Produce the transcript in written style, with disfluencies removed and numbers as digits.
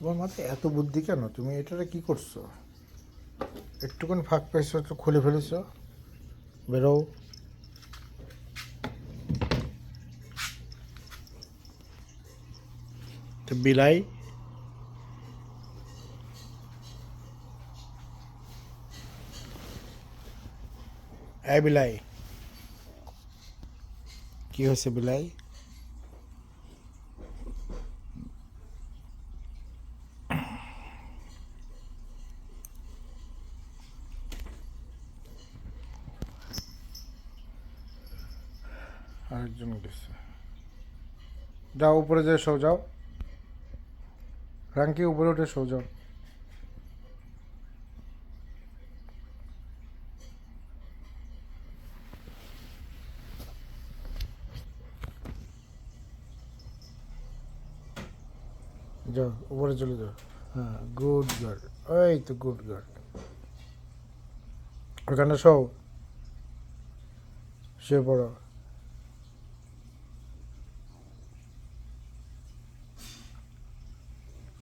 তোমার মাথায় এত বুদ্ধি কেন? তুমি এটারে কি করছো? একটুখানি ফাঁক পাইছো তো খুলে ফেলেছো। বেরো। তো বিলাই, এই বিলাই, কি হয়েছে বিলাই? আরেকজন গেছে। যাও উপরে যেয়ে শো যাও। রাঙ্কি উপরে উঠে শো যাও। যাও উপরে চলে যাও। হ্যাঁ, গুড গার্ল। এই তো গুড গার্ল। ওখানে শো, শুয়ে পড়ো।